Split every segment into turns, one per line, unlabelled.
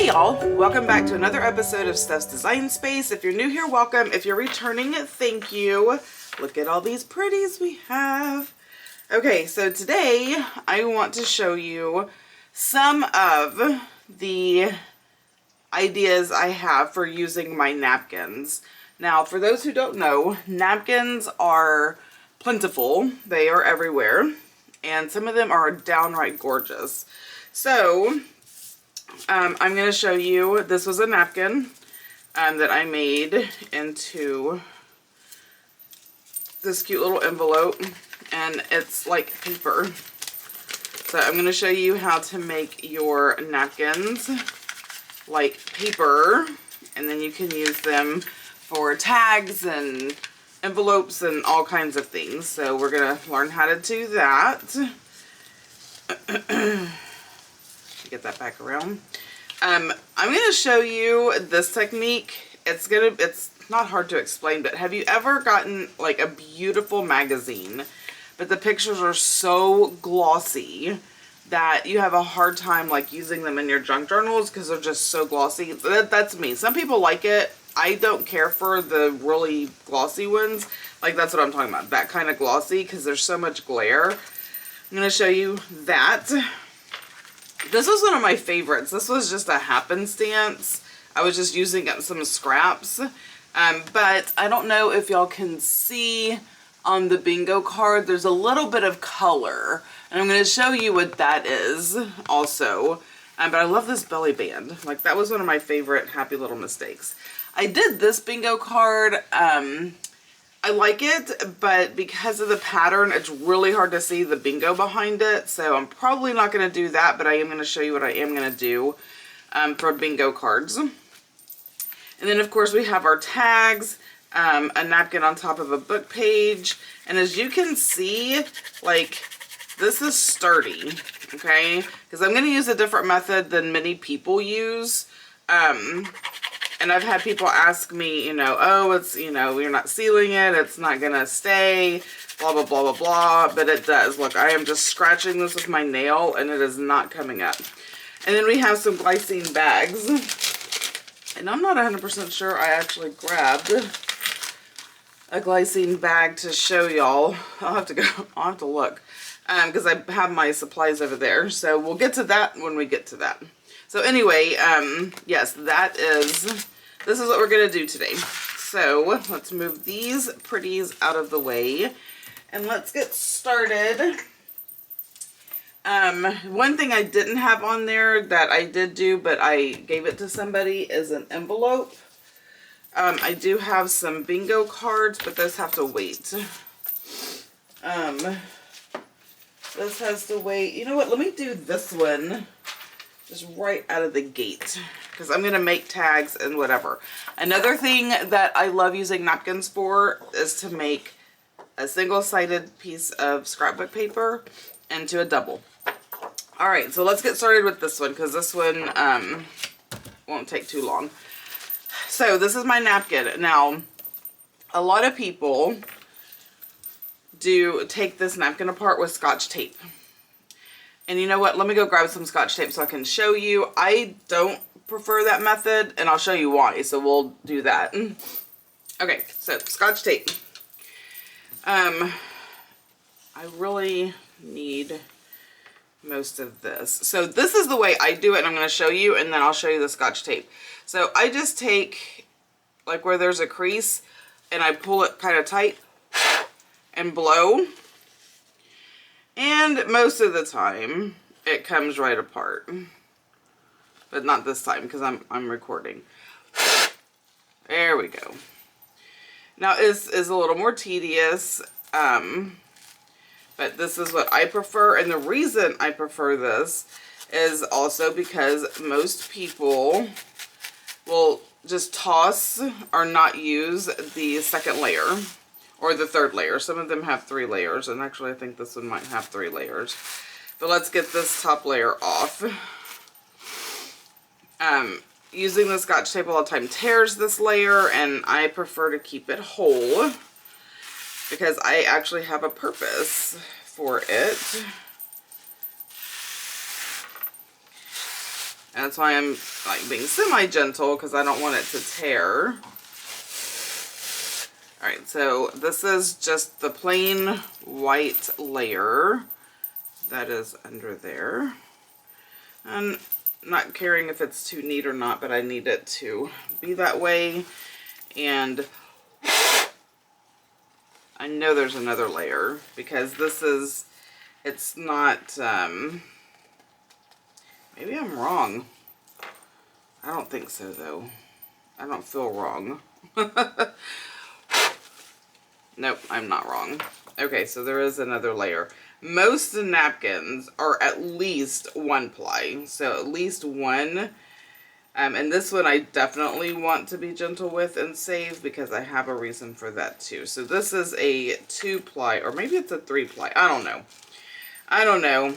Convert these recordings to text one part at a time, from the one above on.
y'all, welcome back to another episode of Steph's Design Space. If you're new here, welcome. If you're returning, thank you. Look at all these pretties we have. Okay, so today I want to show you some of the ideas I have for using my napkins. Now, for those who don't know, napkins are plentiful. They are everywhere, and some of them are downright gorgeous. So I'm going to show you, this was a napkin that I made into this cute little envelope, and it's like paper. So I'm going to show you how to make your napkins like paper, and then you can use them for tags and envelopes and all kinds of things. So we're going to learn how to do that. Get that back around. I'm going to show you this technique. It's not hard to explain, but have you ever gotten like a beautiful magazine, but the pictures are so glossy that you have a hard time like using them in your junk journals because they're just so glossy? That's me. Some people like it. I don't care for the really glossy ones. Like, that's what I'm talking about. That kind of glossy, because there's so much glare. I'm going to show you that. This was one of my favorites. This was just a happenstance. I was just using up some scraps. But I don't know if y'all can see on the bingo card, there's a little bit of color. And I'm going to show you what that is also. But I love this belly band. Like, that was one of my favorite happy little mistakes. I did this bingo card. I like it, but because of the pattern, it's really hard to see the bingo behind it. So I'm probably not going to do that, but I am going to show you what I am going to do for bingo cards. And then, of course, we have our tags, a napkin on top of a book page. And as you can see, like, this is sturdy, okay? Because I'm going to use a different method than many people use. And I've had people ask me, you know, oh, it's, you know, you're not sealing it, it's not gonna stay, blah, blah, blah, blah, blah, but it does. Look, I am just scratching this with my nail, and it is not coming up. And then we have some glycine bags. And I'm not 100% sure I actually grabbed a glycine bag to show y'all. I'll have to look, because I have my supplies over there. So we'll get to that when we get to that. So anyway, yes, this is what we're going to do today. So let's move these pretties out of the way and let's get started. One thing I didn't have on there that I did do, but I gave it to somebody, is an envelope. I do have some bingo cards, but those have to wait. This has to wait. You know what? Let me do this one just right out of the gate, because I'm going to make tags and whatever. Another thing that I love using napkins for is to make a single-sided piece of scrapbook paper into a double. All right, so let's get started with this one, because this one won't take too long. So this is my napkin. Now, a lot of people do take this napkin apart with Scotch tape. And you know what? Let me go grab some Scotch tape so I can show you. I don't prefer that method, and I'll show you why. So we'll do that. Okay, so Scotch tape. I really need most of this. So this is the way I do it, and I'm going to show you, and then I'll show you the Scotch tape. So I just take, like, where there's a crease, and I pull it kind of tight and blow. And most of the time, it comes right apart. But not this time, because I'm recording. There we go. Now, this is a little more tedious, but this is what I prefer. And the reason I prefer this is also because most people will just toss or not use the second layer. Or the third layer. Some of them have 3 layers, and actually I think this one might have 3 layers. But let's get this top layer off. Using the Scotch tape all the time tears this layer, and I prefer to keep it whole because I actually have a purpose for it. And that's why I'm like being semi-gentle, because I don't want it to tear. Alright, so this is just the plain white layer that is under there. And I'm not caring if it's too neat or not, but I need it to be that way. And I know there's another layer, because this is, it's not, maybe I'm wrong. I don't think so though. I don't feel wrong. Nope, I'm not wrong. Okay, so there is another layer. Most napkins are at least 1 ply, so at least one. And this one I definitely want to be gentle with and save, because I have a reason for that too. So this is a 2 ply, or maybe it's a 3 ply. I don't know. I don't know.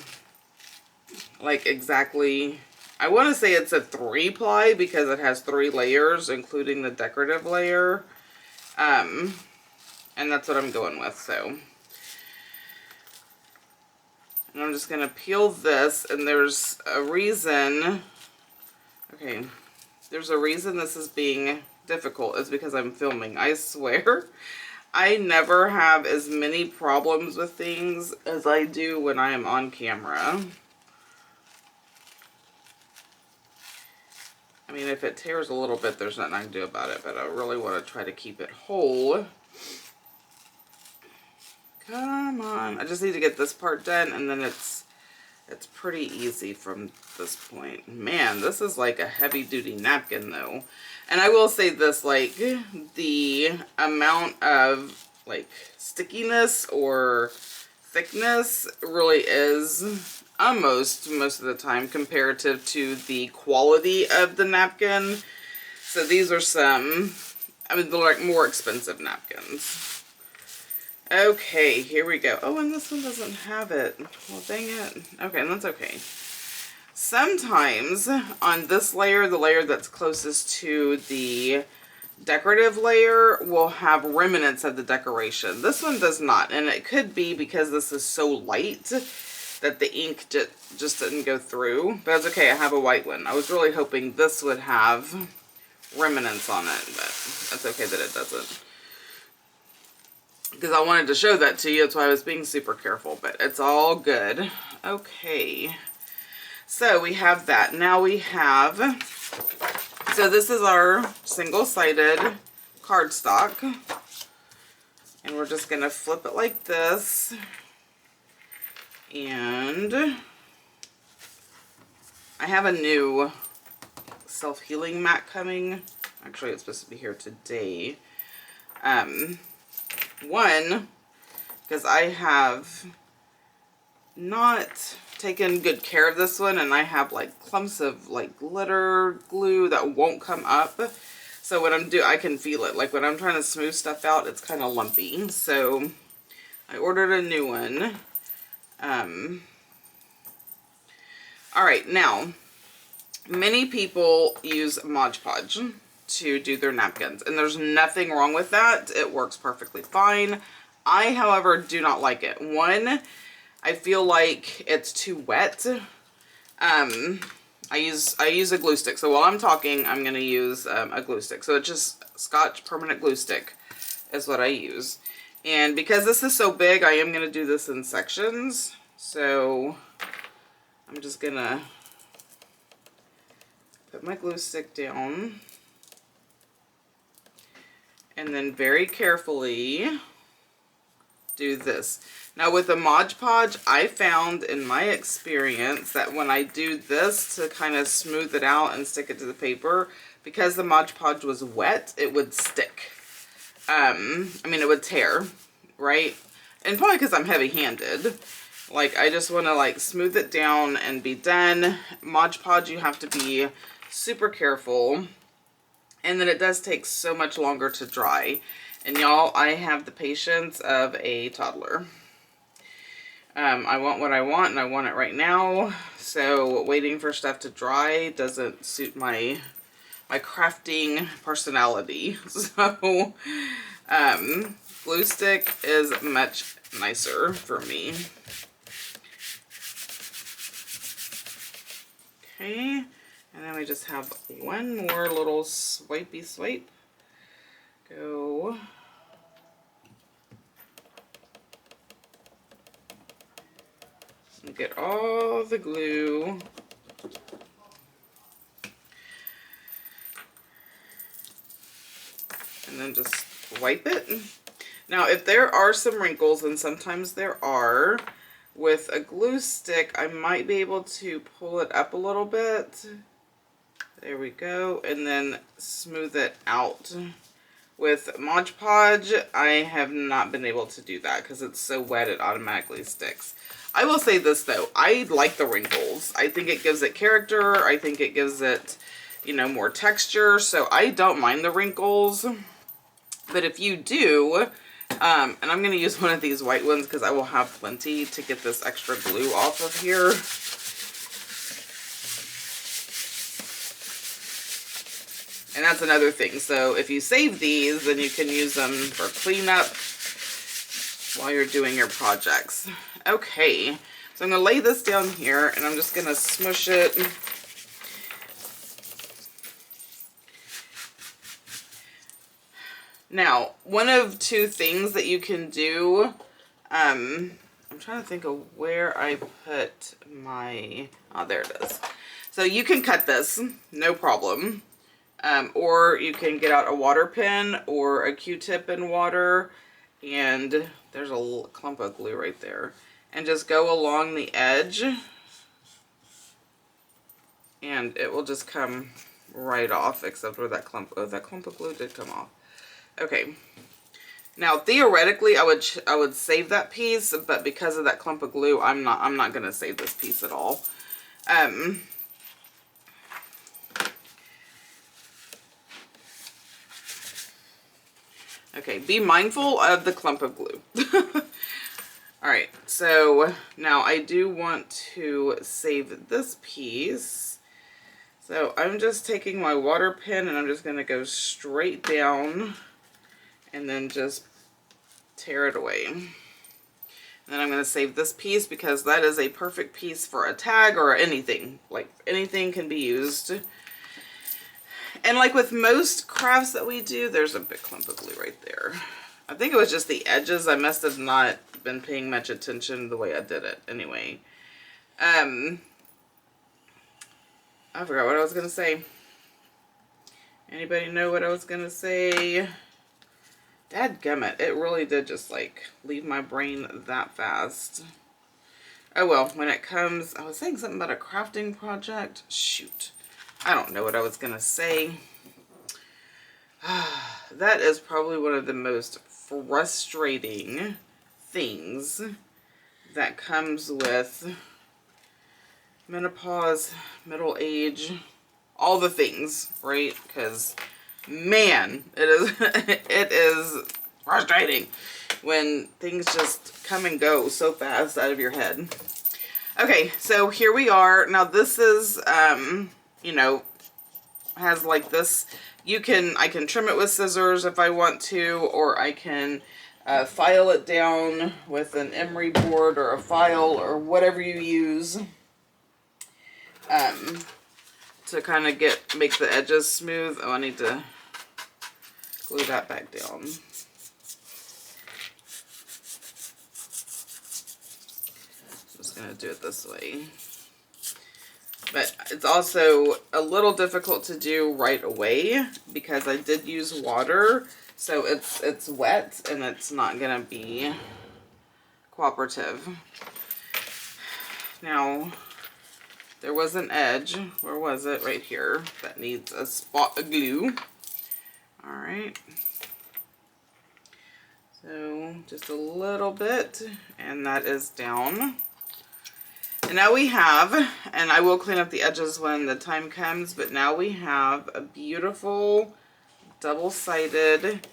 Like exactly. I want to say it's a 3 ply because it has 3 layers, including the decorative layer. And that's what I'm going with, so. And I'm just going to peel this, and there's a reason. Okay, there's a reason this is being difficult. It's because I'm filming. I swear, I never have as many problems with things as I do when I am on camera. I mean, if it tears a little bit, there's nothing I can do about it, but I really want to try to keep it whole. Come on. I just need to get this part done, and then it's pretty easy from this point. Man, this is like a heavy-duty napkin, though. And I will say this, like, the amount of, like, stickiness or thickness really is most of the time comparative to the quality of the napkin. So these are some, I mean, they're like more expensive napkins. Okay, here we go. Oh, and this one doesn't have it. Well, dang it. Okay, that's okay. Sometimes on this layer, the layer that's closest to the decorative layer will have remnants of the decoration. This one does not, and it could be because this is so light that the ink just didn't go through. But it's okay, I have a white one. I was really hoping this would have remnants on it, but that's okay that it doesn't. Because I wanted to show that to you, that's why I was being super careful, but it's all good. Okay, so we have that. Now we have, so this is our single-sided cardstock, and we're just going to flip it like this, and I have a new self-healing mat coming. Actually, it's supposed to be here today. One, because I have not taken good care of this one, and I have like clumps of like glitter glue that won't come up. So when I can feel it. Like when I'm trying to smooth stuff out, it's kind of lumpy. So I ordered a new one. All right, now many people use Mod Podge to do their napkins, and there's nothing wrong with that. It works perfectly fine. I, however, do not like it. One, I feel like it's too wet. I use a glue stick. So while I'm talking, I'm going to use a glue stick. So it's just Scotch permanent glue stick is what I use. And because this is so big, I am going to do this in sections. So I'm just going to put my glue stick down. And then very carefully do this. Now with the Mod Podge, I found in my experience that when I do this to kind of smooth it out and stick it to the paper, because the Mod Podge was wet, it would stick. I mean, it would tear, right? And probably because I'm heavy-handed. Like, I just want to like smooth it down and be done. Mod Podge, you have to be super careful. And then it does take so much longer to dry. And y'all, I have the patience of a toddler. I want what I want, and I want it right now. So waiting for stuff to dry doesn't suit my crafting personality. So glue stick is much nicer for me. Okay. And then we just have one more little swipey swipe. Go. And get all the glue. And then just wipe it. Now, if there are some wrinkles, and sometimes there are, with a glue stick, I might be able to pull it up a little bit. There we go. And then smooth it out. With Mod Podge, I have not been able to do that because it's so wet it automatically sticks. I will say this though, I like the wrinkles. I think it gives it character. I think it gives it, you know, more texture. So I don't mind the wrinkles. But if you do, and I'm going to use one of these white ones because I will have plenty to get this extra glue off of here. And that's another thing. So if you save these, then you can use them for cleanup while you're doing your projects. Okay, so I'm going to lay this down here and I'm just going to smush it. Now, one of two things that you can do, I'm trying to think of where I put my, oh, there it is. So you can cut this, no problem. Or you can get out a water pen or a Q-tip in water, and there's a clump of glue right there. And just go along the edge, and it will just come right off, except where that clump, oh, that clump of glue did come off. Okay. Now, theoretically, I would save that piece, but because of that clump of glue, I'm not going to save this piece at all. Okay, be mindful of the clump of glue. Alright, so now I do want to save this piece. So I'm just taking my water pen and I'm just going to go straight down and then just tear it away. And then I'm going to save this piece because that is a perfect piece for a tag or anything. Like, anything can be used. And like with most crafts that we do, there's a big clump of glue right there. I think it was just the edges. I must have not been paying much attention the way I did it. Anyway. I forgot what I was going to say. Anybody know what I was going to say? Dadgummit, it really did just like leave my brain that fast. Oh well, when it comes, I was saying something about a crafting project. Shoot. I don't know what I was going to say. That is probably one of the most frustrating things that comes with menopause, middle age, all the things, right? Because, man, it is frustrating when things just come and go so fast out of your head. Okay, so here we are. Now this is, you know, has like this, I can trim it with scissors if I want to, or I can file it down with an emery board or a file or whatever you use to kind of make the edges smooth. Oh, I need to glue that back down. I'm just going to do it this way. But it's also a little difficult to do right away because I did use water, so it's wet and it's not gonna be cooperative. Now, there was an edge, where was it? Right here, that needs a spot of glue. Alright. So, just a little bit, and that is down. And now we have, and I will clean up the edges when the time comes, but now we have a beautiful double-sided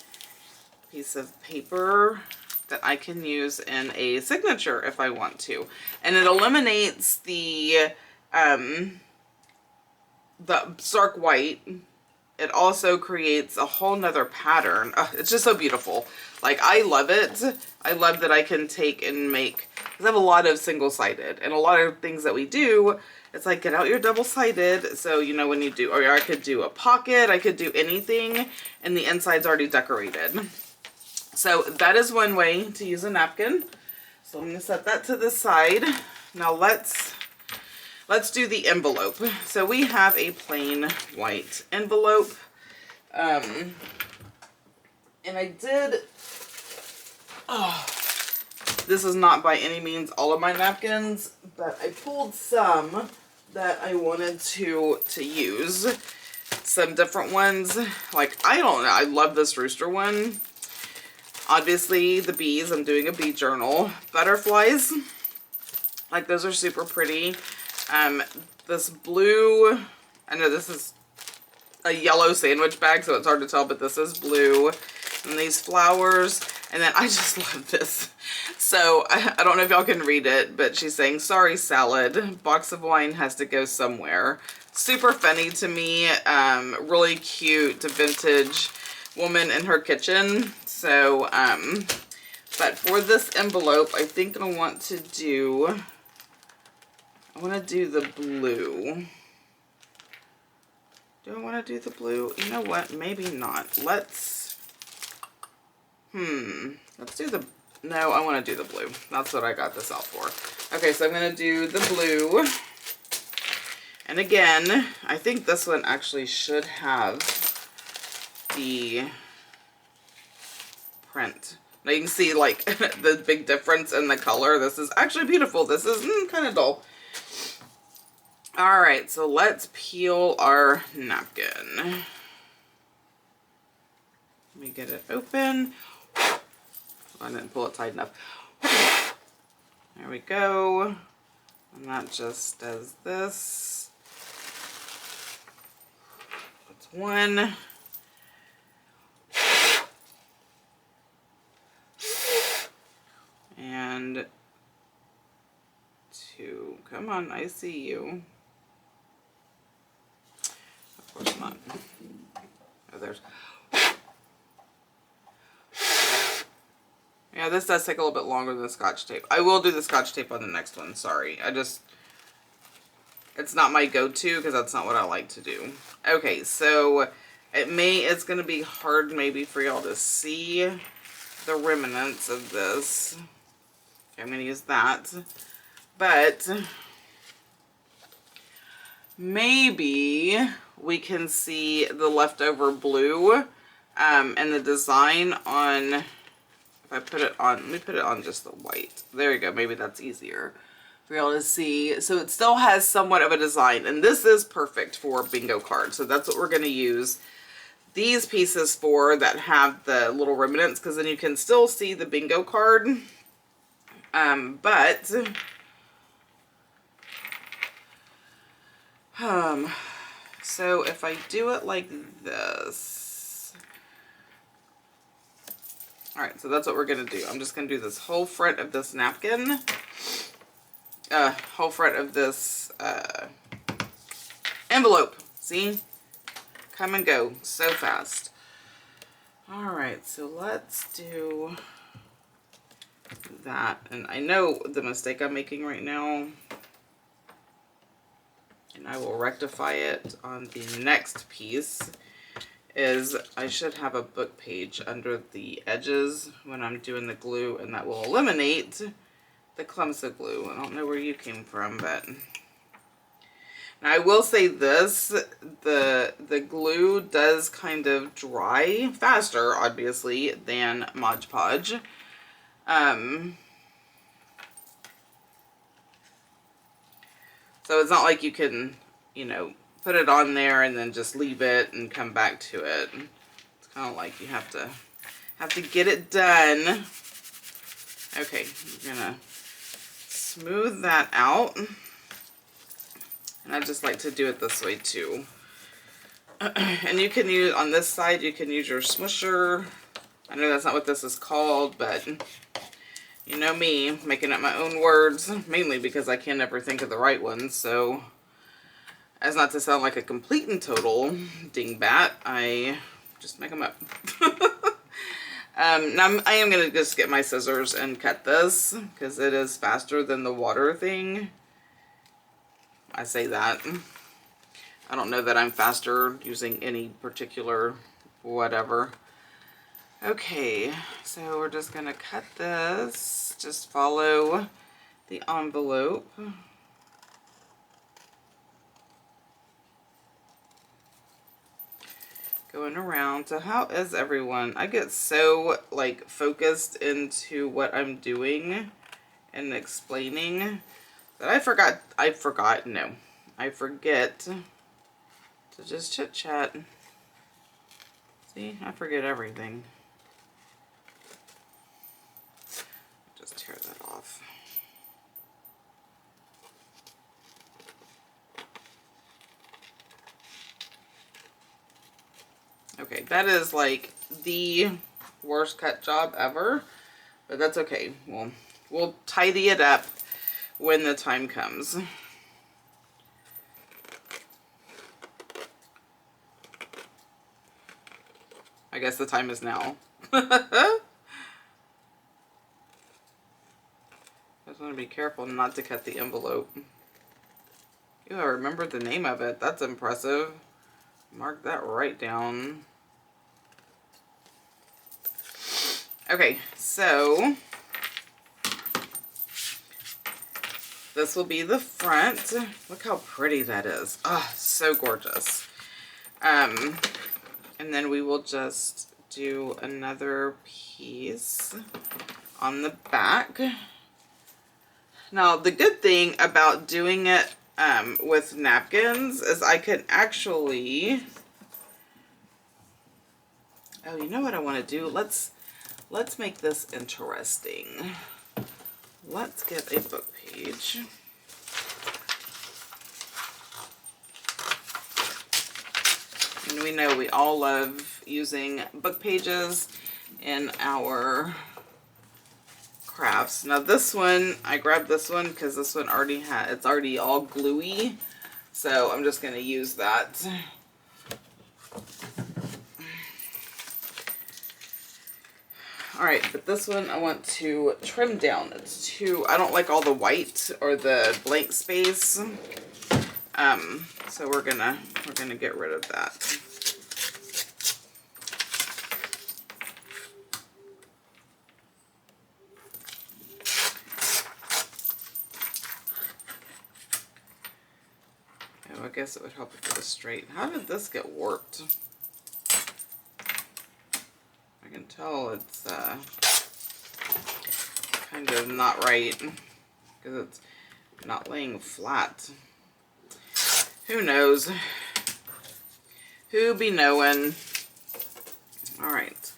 piece of paper that I can use in a signature if I want to. And it eliminates the stark white. It also creates a whole nother pattern. Oh, it's just so beautiful. Like, I love it. I love that I can take and make, because I have a lot of single-sided, and a lot of things that we do, It's like, get out your double-sided. So, you know, when you do, or I could do a pocket, I could do anything, and the inside's already decorated. So that is one way to use a napkin. So I'm going to set that to the side. Now let's do the envelope. So we have a plain white envelope. And I did, this is not by any means all of my napkins, but I pulled some that I wanted to use. Some different ones. Like, I don't know, I love this rooster one. Obviously, the bees, I'm doing a bee journal. Butterflies, like those are super pretty. This blue, I know this is a yellow sandwich bag, so it's hard to tell, but this is blue. And these flowers, and then I just love this. So, I don't know if y'all can read it, but she's saying, sorry salad, box of wine has to go somewhere. Super funny to me, really cute vintage woman in her kitchen. So, but for this envelope, I think I want to do the blue. Do I want to do the blue? You know what? Maybe not. Let's do the, no, I want to do the blue. That's what I got this out for. Okay, so I'm going to do the blue. And again, I think this one actually should have the print. Now you can see like the big difference in the color. This is actually beautiful. This is kind of dull. All right, so let's peel our napkin. Let me get it open. I didn't pull it tight enough. There we go. And that just does this. That's one. And two. Come on, I see you. Of course not. Oh, there's. Yeah, this does take a little bit longer than the Scotch tape. I will do the Scotch tape on the next one. Sorry. It's not my go-to because that's not what I like to do. Okay, so it's going to be hard maybe for y'all to see the remnants of this. Okay, I'm going to use that. But maybe we can see the leftover blue and the design on... If I put it on, let me put it on just the white. There you go. Maybe that's easier for y'all to see. So it still has somewhat of a design, and this is perfect for bingo cards. So that's what we're going to use these pieces for that have the little remnants, because then you can still see the bingo card. So if I do it like this. Alright, so that's what we're going to do. I'm just going to do this whole front of this napkin. Whole front of this envelope. See? Come and go so fast. Alright, so let's do that. And I know the mistake I'm making right now. And I will rectify it on the next piece. Is I should have a book page under the edges when I'm doing the glue, and that will eliminate the clumps of glue. I don't know where you came from, but now I will say this, the glue does kind of dry faster, obviously, than Mod Podge. So it's not like you can, you know, put it on there and then just leave it and come back to it. It's kind of like you have to get it done. Okay, I'm gonna smooth that out. And I just like to do it this way too. And you can use, on this side, you can use your smusher. I know that's not what this is called, but you know me, making up my own words, mainly because I can never think of the right ones, so as not to sound like a complete and total dingbat, I just make them up. Now I am going to just get my scissors and cut this, because it is faster than the water thing. I say that. I don't know that I'm faster using any particular whatever. Okay, so we're just gonna cut this. Just follow the envelope. Going around. So how is everyone? I get so like focused into what I'm doing and explaining that I forget to just chit chat. See, I forget everything. Just tear that off. Okay, that is like the worst cut job ever, but that's okay. We'll tidy it up when the time comes. I guess the time is now. I just want to be careful not to cut the envelope. Ew, I remembered the name of it. That's impressive. Mark that right down. Okay, so this will be the front. Look how pretty that is. Oh, so gorgeous. And then we will just do another piece on the back. Now, the good thing about doing it with napkins is I can actually... Oh, you know what I want to do? Let's make this interesting. Let's get a book page. And we know we all love using book pages in our crafts. Now this one, I grabbed this one because this one already it's already all gluey. So I'm just going to use that. Alright, but this one I want to trim down. It's too, I don't like all the white or the blank space. So we're gonna get rid of that. Oh, I guess it would help if it was straight. How did this get warped? I can tell it's kind of not right because it's not laying flat. Who knows? Who be knowing? Alright,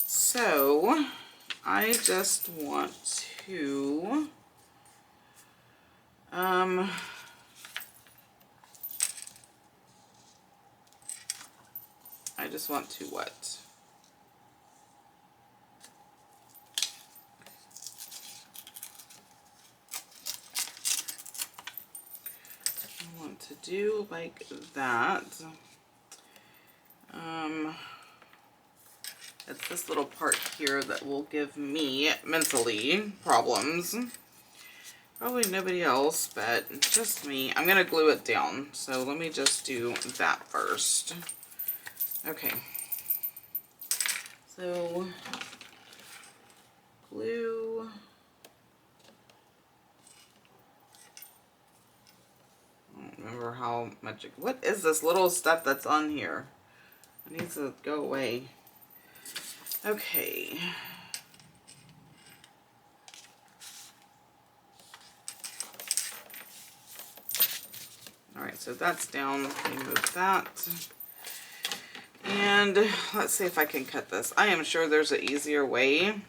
so I just want to what? I want to do like that. It's this little part here that will give me mentally problems. Probably nobody else, but just me. I'm gonna glue it down, so let me just do that first. Okay. So, glue. I don't remember how much. What is this little stuff that's on here? It needs to go away. Okay. Alright, so that's down. Remove that. And let's see if I can cut this. I am sure there's an easier way,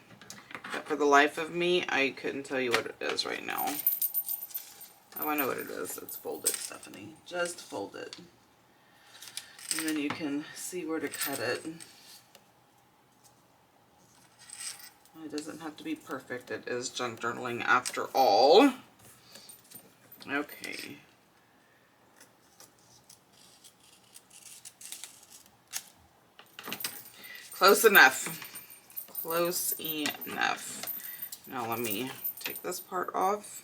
but for the life of me, I couldn't tell you what it is right now. Oh, I know what it is. It's folded, Stephanie. Just fold it. And then you can see where to cut it. It doesn't have to be perfect. It is junk journaling after all. Okay. Close enough. Close enough. Now let me take this part off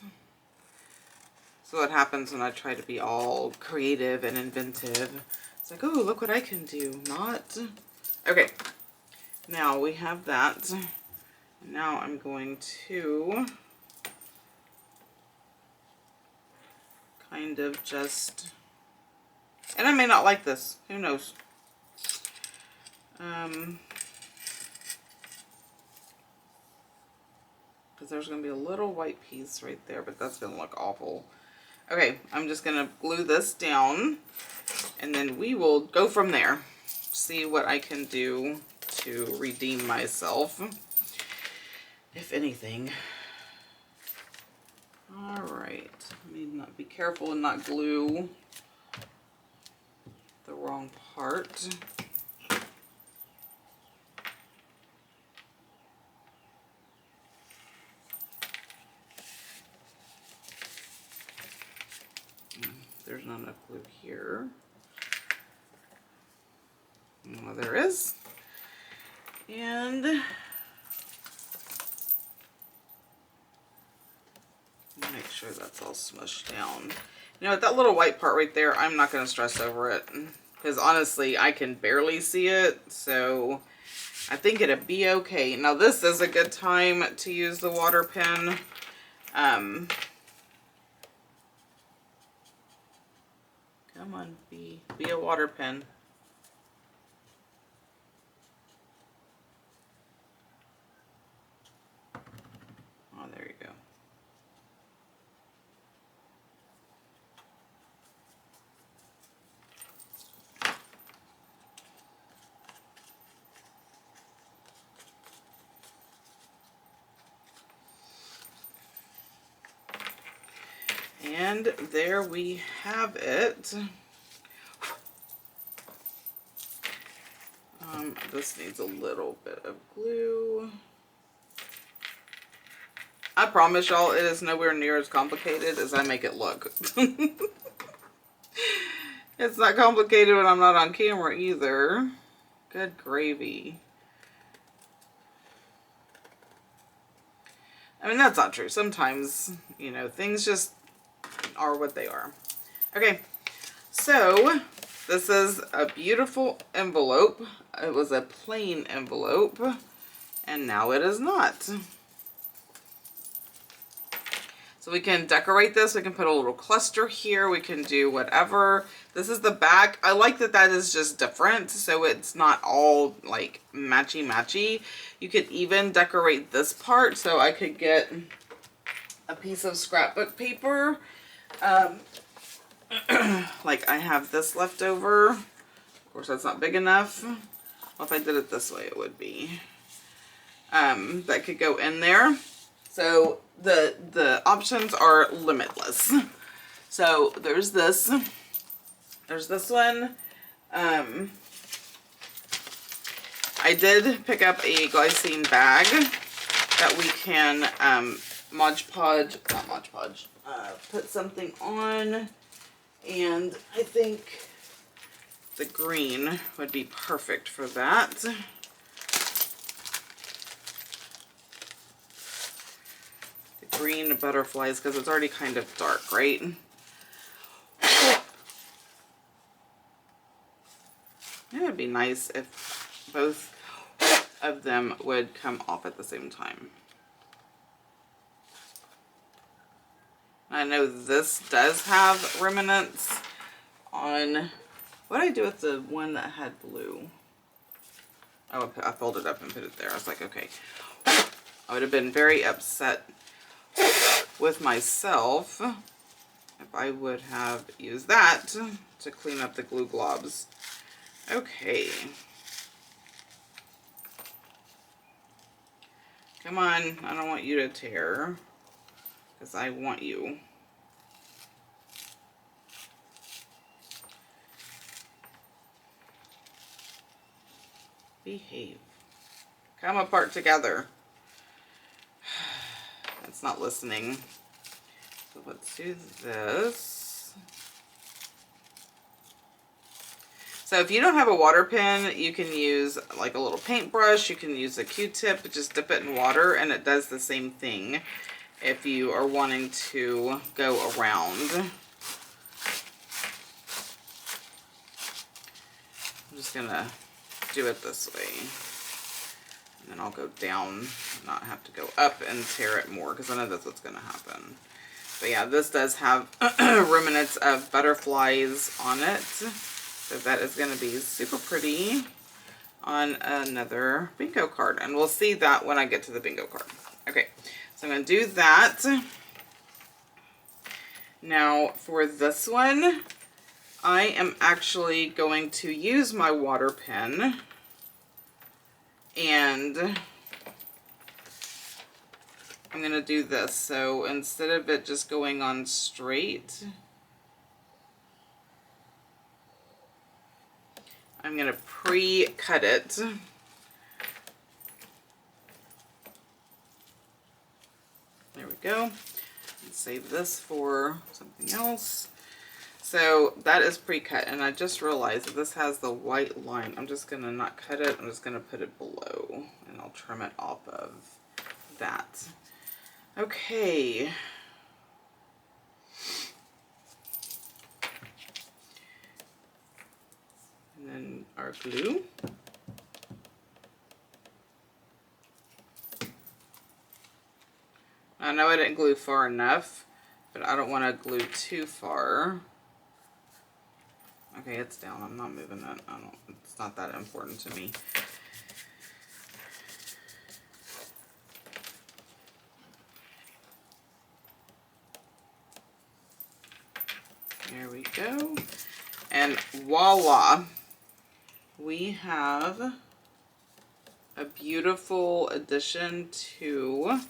So what happens when I try to be all creative and inventive? It's like, oh, look what I can do. Not. Okay. Now we have that. Now I'm going to kind of just, and I may not like this. Who knows? Because there's going to be a little white piece right there, but that's going to look awful. Okay, I'm just going to glue this down, and then we will go from there. See what I can do to redeem myself, if anything. All right, I need not be careful and not glue the wrong part. There's not enough glue here. Well, there is. And make sure that's all smushed down. You know what, that little white part right there, I'm not going to stress over it. Because honestly, I can barely see it. So I think it'll be okay. Now this is a good time to use the water pen. Come on, be a water pen. Oh, there you go. And there we have it. This needs a little bit of glue. I promise y'all, it is nowhere near as complicated as I make it look. It's not complicated when I'm not on camera either. Good gravy. I mean, that's not true. Sometimes, you know, things just are what they are. Okay, so this is a beautiful envelope. It was a plain envelope, and now it is not. So we can decorate this. We can put a little cluster here. We can do whatever. This is the back. I like that that is just different, so it's not all like matchy-matchy. You could even decorate this part. So I could get a piece of scrapbook paper. Like I have this left over. Of course, that's not big enough. Well, if I did it this way, it would be. That could go in there. So the options are limitless. So there's this. There's this one. I did pick up a glycine bag that we can put something on, and I think the green would be perfect for that. The green butterflies, because it's already kind of dark, right? It would be nice if both of them would come off at the same time. I know this does have remnants on, what did I do with the one that had blue? Oh, I folded it up and put it there. I was like, okay. I would have been very upset with myself if I would have used that to clean up the glue globs. Okay. Come on, I don't want you to tear, because I want you. Behave. Come apart together. It's not listening. So let's do this. So if you don't have a water pen, you can use like a little paintbrush. You can use a Q-tip, just dip it in water, and it does the same thing. if you are wanting to go around. I'm just gonna do it this way. And then I'll go down, not have to go up and tear it more, because I know that's what's gonna happen. But yeah, this does have remnants of butterflies on it. So that is gonna be super pretty on another bingo card. And we'll see that when I get to the bingo card. Okay, so I'm gonna do that. Now for this one, I am actually going to use my water pen, and I'm going to do this. So instead of it just going on straight, I'm going to pre-cut it. There we go. Let's save this for something else. So that is pre-cut, and I just realized that this has the white line. I'm just going to not cut it. I'm just going to put it below, and I'll trim it off of that. Okay. And then our glue. I know I didn't glue far enough, but I don't want to glue too far. Okay, it's down. I'm not moving that. It's not that important to me. There we go. And voila, we have a beautiful addition to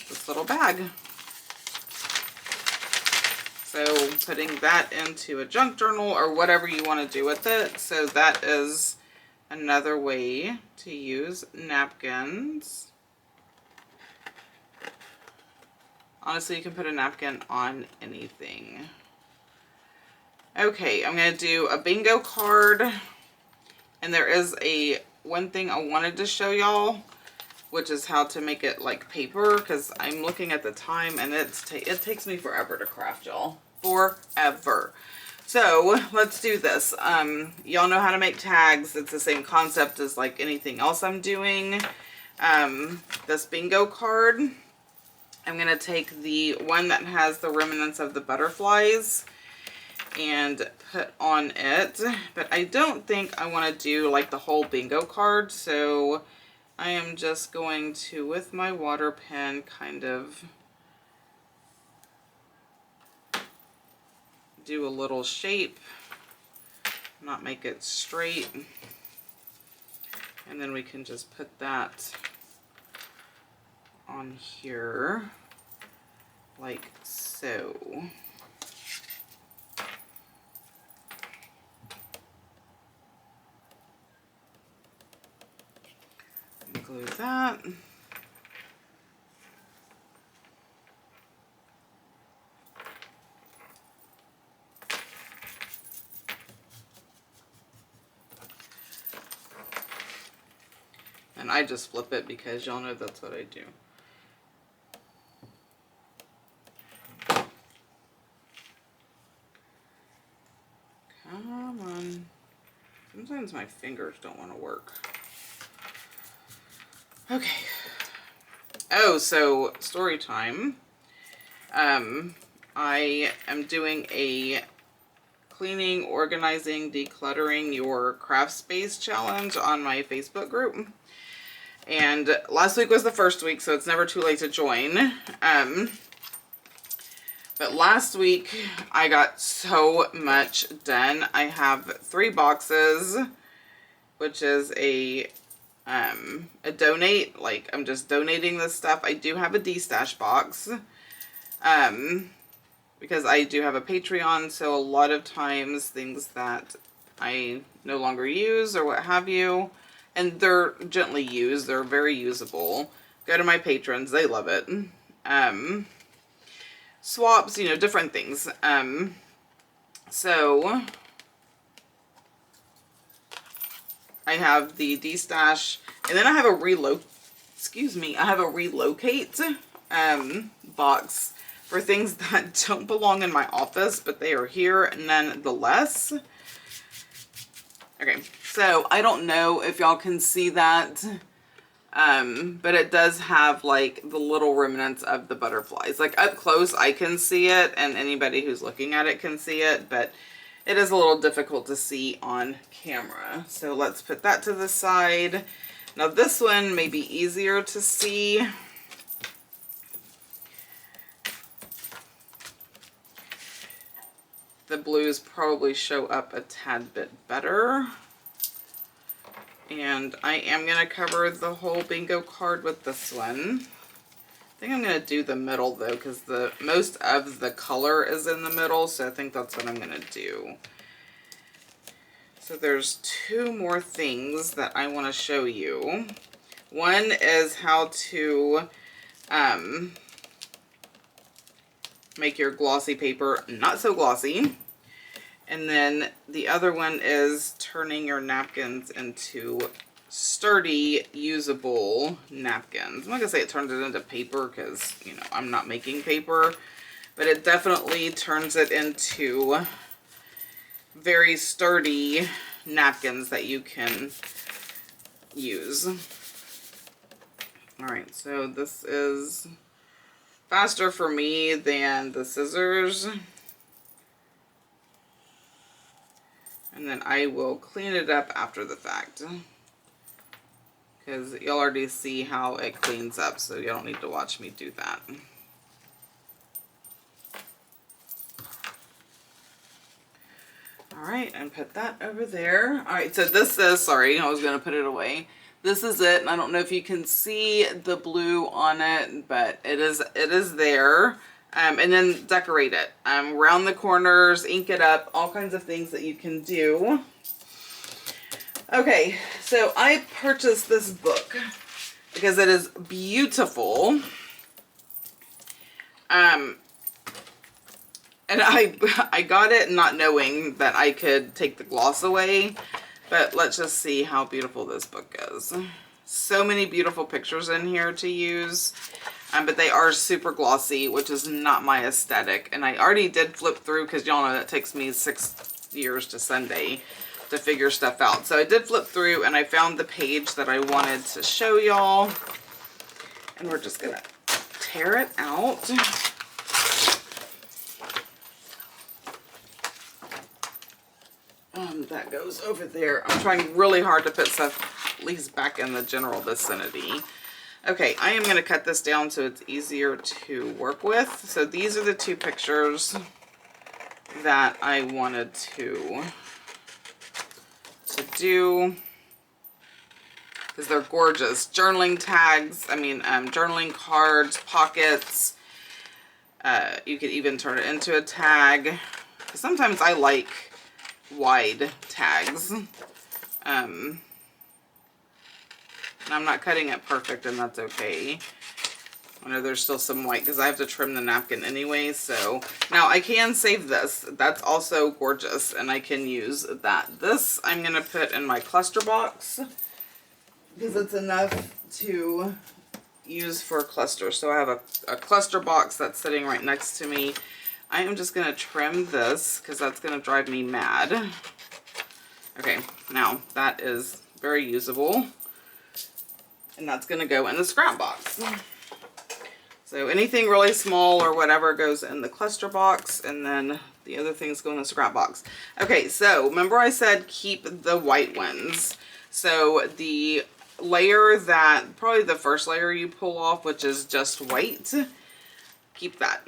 this little bag. So putting that into a junk journal or whatever you want to do with it. So that is another way to use napkins. Honestly, you can put a napkin on anything. Okay, I'm going to do a bingo card. And there is one thing I wanted to show y'all, which is how to make it like paper, because I'm looking at the time and it takes me forever to craft, y'all. Forever. So let's do this. Y'all know how to make tags. It's the same concept as like anything else I'm doing. This bingo card, I'm going to take the one that has the remnants of the butterflies and put on it. But I don't think I want to do like the whole bingo card, so I am just going to, with my water pen, kind of do a little shape, not make it straight, and then we can just put that on here like so. Glue that. And I just flip it because y'all know that's what I do. Come on. Sometimes my fingers don't want to work. Okay. Oh, so story time. I am doing a cleaning, organizing, decluttering your craft space challenge on my Facebook group. And last week was the first week, so it's never too late to join. But last week I got so much done. I have 3 boxes, which is a donate, like I'm just donating this stuff. I do have a D-stash box, because I do have a Patreon, so a lot of times things that I no longer use or what have you, and they're gently used, they're very usable, go to my patrons, they love it. Swaps, you know, different things. So I have the D-stash, and then I have a relocate box for things that don't belong in my office, but they are here nonetheless. Okay, so I don't know if y'all can see that, but it does have like the little remnants of the butterflies. Like up close, I can see it, and anybody who's looking at it can see it, but it is a little difficult to see on camera. So let's put that to the side. Now this one may be easier to see. The blues probably show up a tad bit better. And I am going to cover the whole bingo card with this one. I think I'm going to do the middle though, because the most of the color is in the middle, so I think that's what I'm going to do. So there's two more things that I want to show you. One is how to make your glossy paper not so glossy. And then the other one is turning your napkins into sturdy, usable napkins. I'm not gonna say it turns it into paper because, you know, I'm not making paper, but it definitely turns it into very sturdy napkins that you can use. All right, so this is faster for me than the scissors. And then I will clean it up after the fact, because you'll already see how it cleans up, so you don't need to watch me do that. All right, and put that over there. All right, so this is, sorry, I was going to put it away. This is it, and I don't know if you can see the blue on it, but it is there. And then decorate it. Round the corners, ink it up, all kinds of things that you can do. Okay, so I purchased this book because it is beautiful. And I got it not knowing that I could take the gloss away, but let's just see how beautiful this book is. So many beautiful pictures in here to use. But they are super glossy, which is not my aesthetic. And I already did flip through, because y'all know that takes me 6 years to Sunday to figure stuff out. So I did flip through and I found the page that I wanted to show y'all. And we're just going to tear it out. That goes over there. I'm trying really hard to put stuff at least back in the general vicinity. Okay, I am going to cut this down so it's easier to work with. So these are the two pictures that I wanted to do, because they're gorgeous. Journaling tags, journaling cards, pockets. You could even turn it into a tag. Sometimes I like wide tags. And I'm not cutting it perfect, and that's okay. I know there's still some white because I have to trim the napkin anyway. So now I can save this. That's also gorgeous, and I can use that. This I'm going to put in my cluster box because it's enough to use for a cluster. So I have a cluster box that's sitting right next to me. I am just going to trim this because that's going to drive me mad. Okay, now that is very usable. And that's going to go in the scrap box. So anything really small or whatever goes in the cluster box, and then the other things go in the scrap box. Okay, so remember I said keep the white ones. So the layer that, probably the first layer you pull off, which is just white, keep that.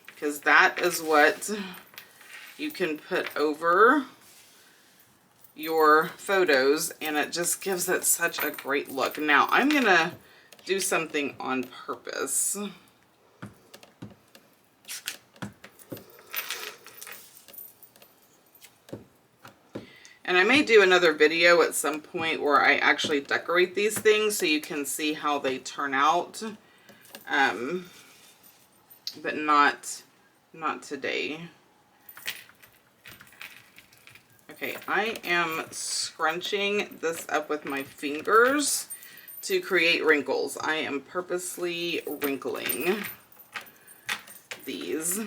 Because that is what you can put over your photos, and it just gives it such a great look. Now I'm gonna do something on purpose. And I may do another video at some point where I actually decorate these things so you can see how they turn out, but not today. Okay, I am scrunching this up with my fingers to create wrinkles. I am purposely wrinkling these.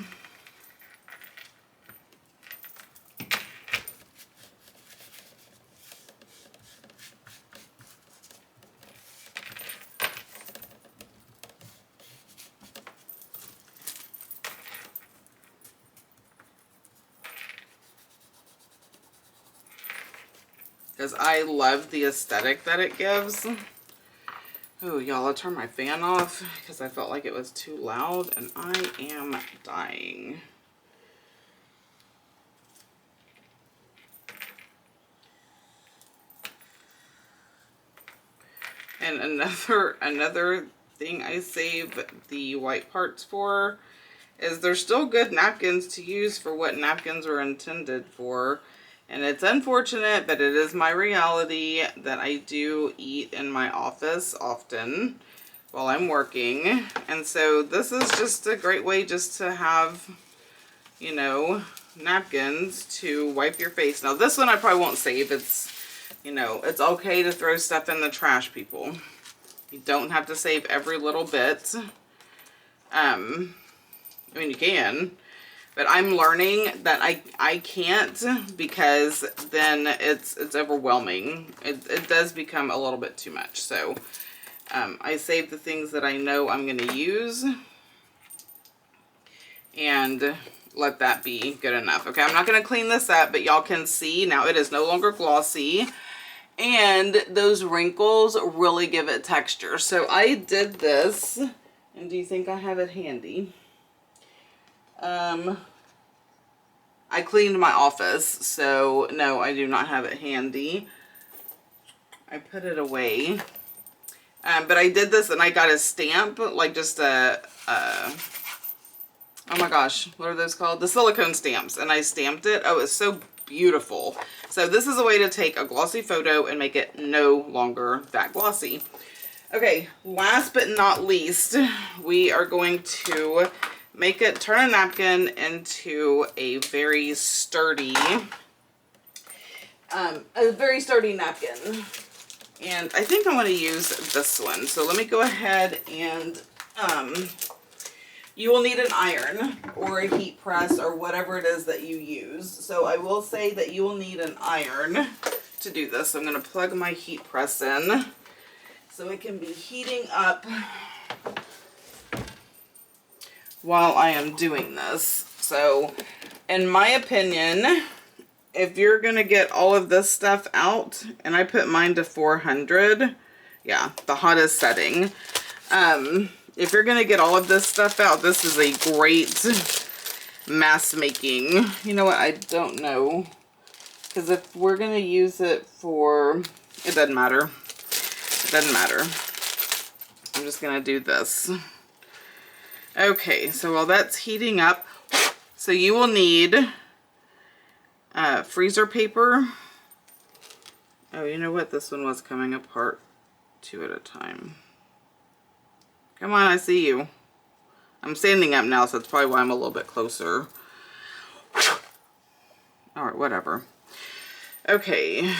Because I love the aesthetic that it gives. Oh, y'all, I'll turn my fan off because I felt like it was too loud and I am dying. And another thing I save the white parts for is they're still good napkins to use for what napkins are intended for. And it's unfortunate, but it is my reality that I do eat in my office often while I'm working. And so this is just a great way just to have, you know, napkins to wipe your face. Now this one I probably won't save. It's, you know, it's okay to throw stuff in the trash, people. You don't have to save every little bit. I mean, you can. But I'm learning that I can't, because then it's overwhelming. It does become a little bit too much. So I save the things that I know I'm going to use and let that be good enough. Okay, I'm not going to clean this up, but y'all can see now it is no longer glossy. And those wrinkles really give it texture. So I did this, and do you think I have it handy? I cleaned my office, so no, I do not have it handy. I put it away. But I did this and I got a stamp, like just a oh my gosh, what are those called? The silicone stamps. And I stamped it. Oh, it's so beautiful. So this is a way to take a glossy photo and make it no longer that glossy. Okay, last but not least, we are going to turn a napkin into a very sturdy napkin. And I think I want to use this one. So let me go ahead and, you will need an iron or a heat press or whatever it is that you use. So I will say that you will need an iron to do this. So I'm going to plug my heat press in so it can be heating up while I am doing this. So in my opinion, if you're gonna get all of this stuff out, and I put mine to 400, yeah, the hottest setting. If you're gonna get all of this stuff out, this is a great mask making. You know what, I don't know, because if we're gonna use it for, it doesn't matter. It doesn't matter. I'm just gonna do this. Okay, so while that's heating up, so you will need freezer paper. Oh, you know what? This one was coming apart 2 at a time. Come on, I see you. I'm standing up now, so that's probably why I'm a little bit closer. All right, whatever. Okay.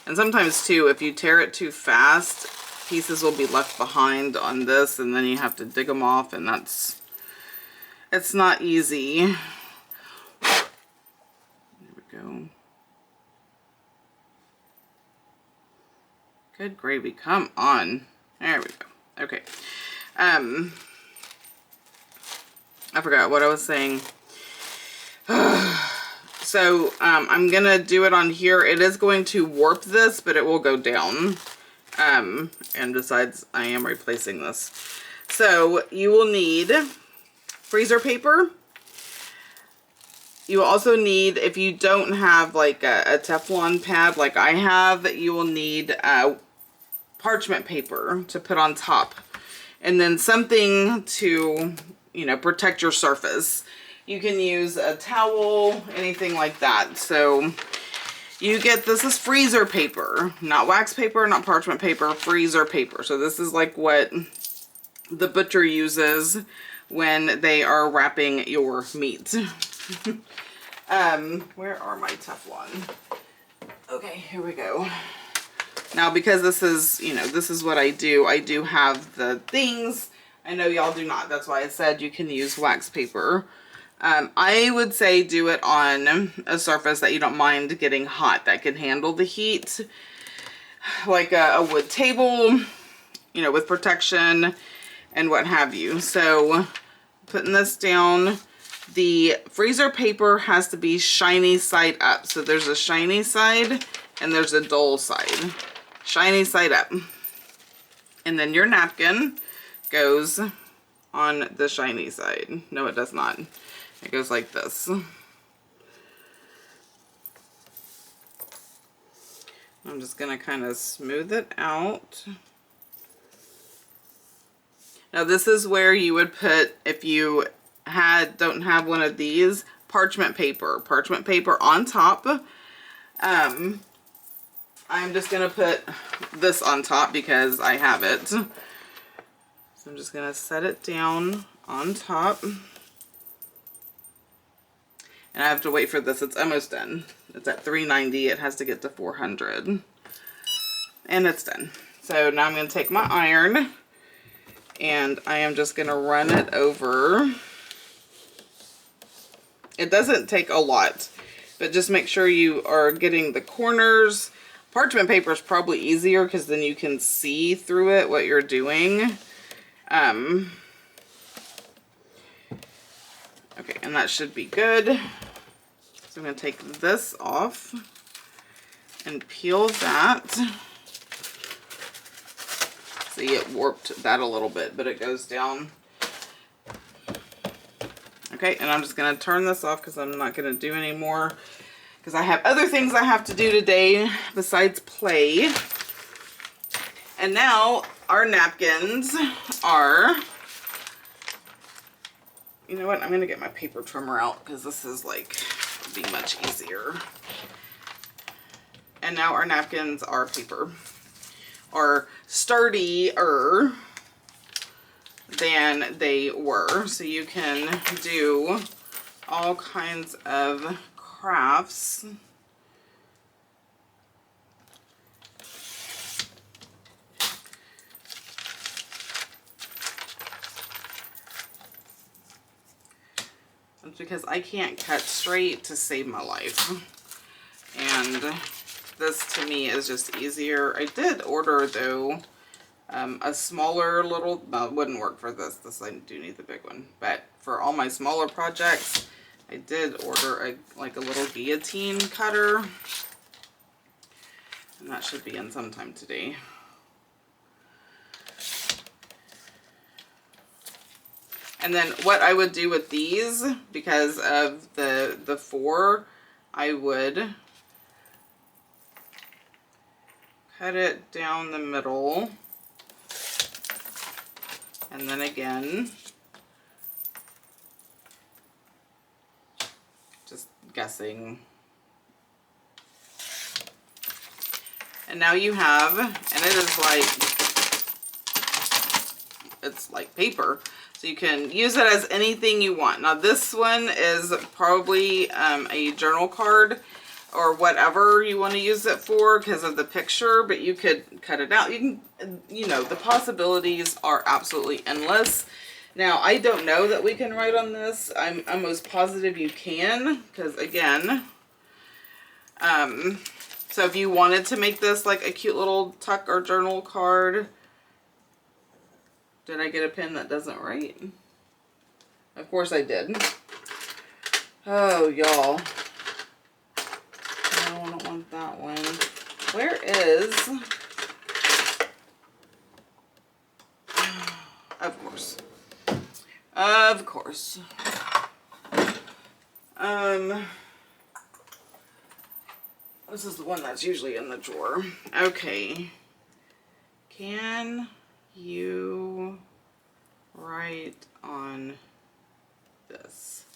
And sometimes too, if you tear it too fast, pieces will be left behind on this, and then you have to dig them off, and it's not easy. There we go. Good gravy, come on. There we go. Okay. I forgot what I was saying. So I'm gonna do it on here. It is going to warp this, but it will go down. And besides, I am replacing this. So you will need freezer paper. You will also need, if you don't have like a Teflon pad like I have, you will need parchment paper to put on top. And then something to, you know, protect your surface. You can use a towel, anything like that. So you get, this is freezer paper, not wax paper, not parchment paper, freezer paper. So this is like what the butcher uses when they are wrapping your meat. Where are my Teflon? Okay, here we go. Now, because this is, you know, this is what I do have the things. I know y'all do not. That's why I said you can use wax paper. I would say do it on a surface that you don't mind getting hot, that can handle the heat. Like a wood table, you know, with protection and what have you. So, putting this down. The freezer paper has to be shiny side up. So there's a shiny side and there's a dull side. Shiny side up. And then your napkin goes on the shiny side. No, it does not. It goes like this. I'm just going to kind of smooth it out. Now this is where you would put, if you don't have one of these, parchment paper on top. I'm just gonna put this on top because I have it. So I'm just gonna set it down on top. And I have to wait for this. It's almost done. It's at 390. It has to get to 400. And it's done. So now I'm gonna take my iron and I am just gonna run it over. It doesn't take a lot, but just make sure you are getting the corners. Parchment paper is probably easier because then you can see through it what you're doing. Okay, and that should be good. So I'm going to take this off and peel that. See, it warped that a little bit, but it goes down. Okay, and I'm just going to turn this off because I'm not going to do any more because I have other things I have to do today besides play. And now our napkins are, you know what, I'm going to get my paper trimmer out because this is like, be much easier. And now our napkins are paper, are sturdier than they were. So you can do all kinds of crafts. That's because I can't cut straight to save my life. And this to me is just easier. I did order though a smaller little, well, it wouldn't work for this. This I do need the big one. But for all my smaller projects, I did order like a little guillotine cutter. And that should be in sometime today. And then what I would do with these, because of the four, I would cut it down the middle. And then again, just guessing. And now you have, and it is like, it's like paper. So you can use it as anything you want. Now this one is probably a journal card or whatever you want to use it for because of the picture, but you could cut it out. You can, you know, the possibilities are absolutely endless. Now, I don't know that we can write on this. I'm almost positive you can, because again, so if you wanted to make this like a cute little tuck or journal card, did I get a pen that doesn't write? Of course I did. Oh, y'all. No, I don't want that one. Where is... Of course. Of course. This is the one that's usually in the drawer. Okay. Can you write on this?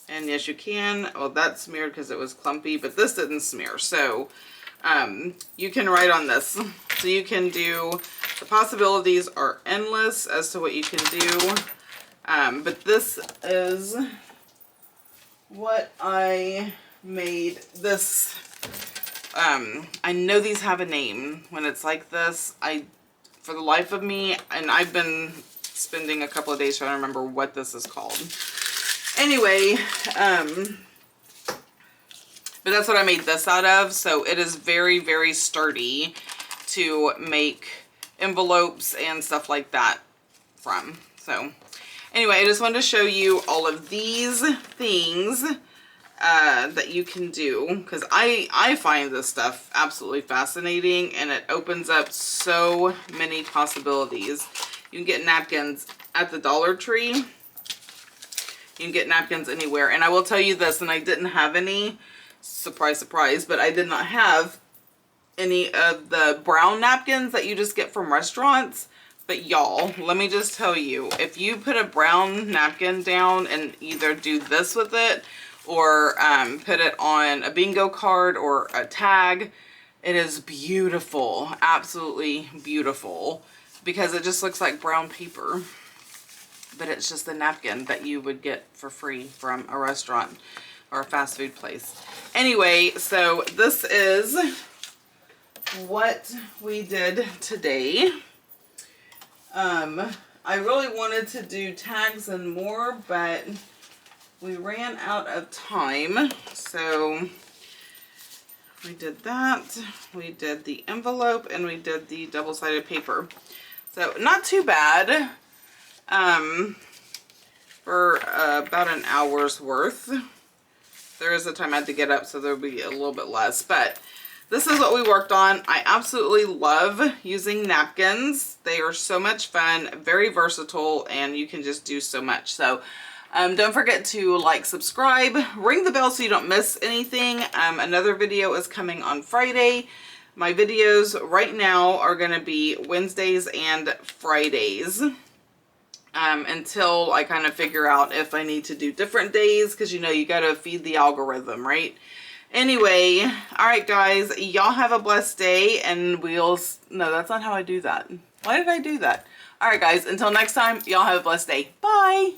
And yes, you can. Well, that smeared because it was clumpy, but this didn't smear. So you can write on this. So you can do, the possibilities are endless as to what you can do. But this is what I made this I know these have a name when it's like this. For the life of me, and I've been spending a couple of days trying to remember what this is called. Anyway, but that's what I made this out of. So it is very, very sturdy to make envelopes and stuff like that from. So anyway, I just wanted to show you all of these things that you can do, because I find this stuff absolutely fascinating, and it opens up so many possibilities. You can get napkins at the Dollar Tree. You can get napkins anywhere. And I will tell you this, and I didn't have any, surprise, surprise, but I did not have any of the brown napkins that you just get from restaurants. But y'all, let me just tell you, if you put a brown napkin down and either do this with it, or put it on a bingo card or a tag, it is beautiful, absolutely beautiful, because it just looks like brown paper, but it's just a napkin that you would get for free from a restaurant or a fast food place. Anyway, so this is what we did today. I really wanted to do tags and more, but we ran out of time, so we did that. We did the envelope, and we did the double-sided paper. So not too bad for about an hour's worth. There is a time I had to get up, so there'll be a little bit less, but this is what we worked on. I absolutely love using napkins. They are so much fun, very versatile, and you can just do so much. So don't forget to like, subscribe, ring the bell so you don't miss anything. Another video is coming on Friday. My videos right now are going to be Wednesdays and Fridays until I kind of figure out if I need to do different days, because you know you got to feed the algorithm, right? Anyway, all right, guys, y'all have a blessed day, and no, that's not how I do that. Why did I do that? All right, guys, until next time, y'all have a blessed day. Bye.